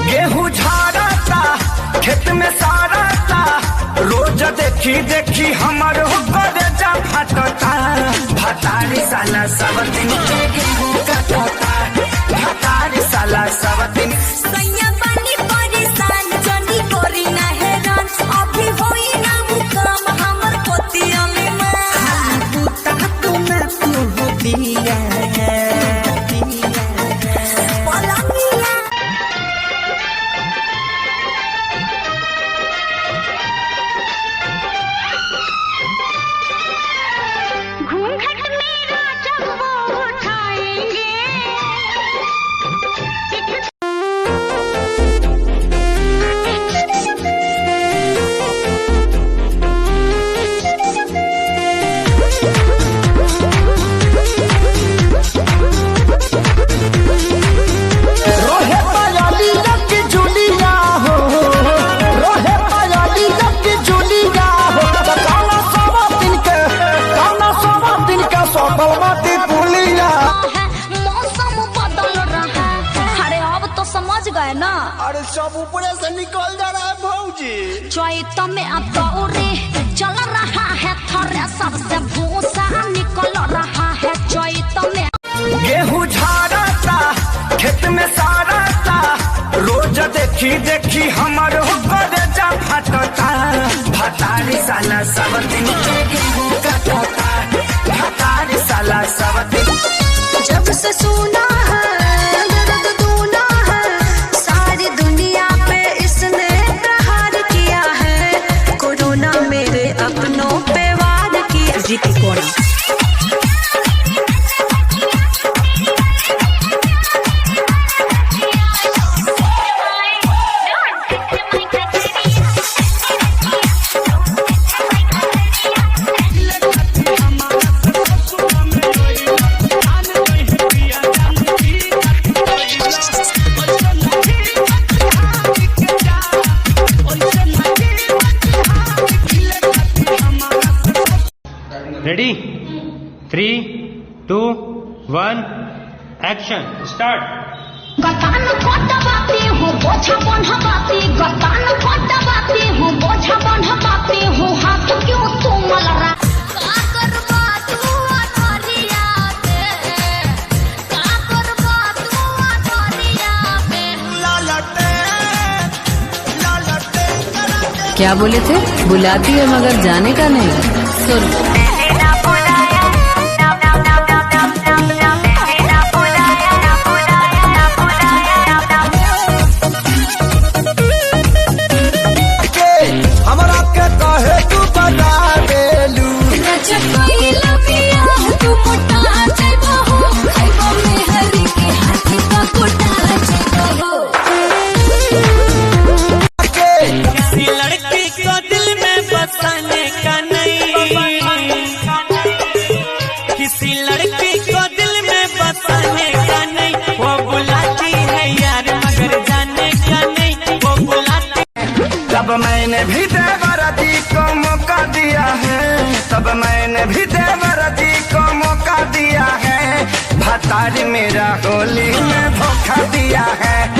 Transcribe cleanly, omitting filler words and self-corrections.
गेहूं झाड़ता खेत में साड़ता, रोज देखी देखी हमर जा फटता। भतारी साला सब दिन के गेहूं कटता, भतारी साला सब दिन। सैया पानी परेशान जनी कोरी ना हैरान, अभी होई ना मुकाम हमर पोतिया में मां। बुता तुम्हें तू दिया ना। अरे सब ऊपर से निकल जा रहा है भौजी। चैत में अतौरे चल रहा है थ्रेसर से भूसा निकल रहा है चैत में। गेहूं झाड़ता खेत में साड़ता, रोज देखी देखी हमर जा फटता। भतारी साला सब दिन के गेहूं कटता, भतारी साला सब दिन। जब से सुना रेडी 3 2 1 एक्शन स्टार्ट। गतान फटवाती हूँ बोझा बंधवाती, गतान फटवाती हूँ बोझा बंधवाती हूँ, हाथ क्यों तुम लड़ा। क्या बोले थे? बुलाती है मगर जाने का नहीं। सुन हमरा के कहे तू बता देलू, किसी लड़की को दिल में बसाने का नहीं, किसी लड़की को दिल में बसाने का नहीं, वो बुलाती है यार मगर जाने का नहीं, वो बुलाती। तब मैंने भी देवरती को मौका दिया है, तब मैंने भी देवरती को मौका दिया है। भतारी मेरा होली में धोखा दिया है।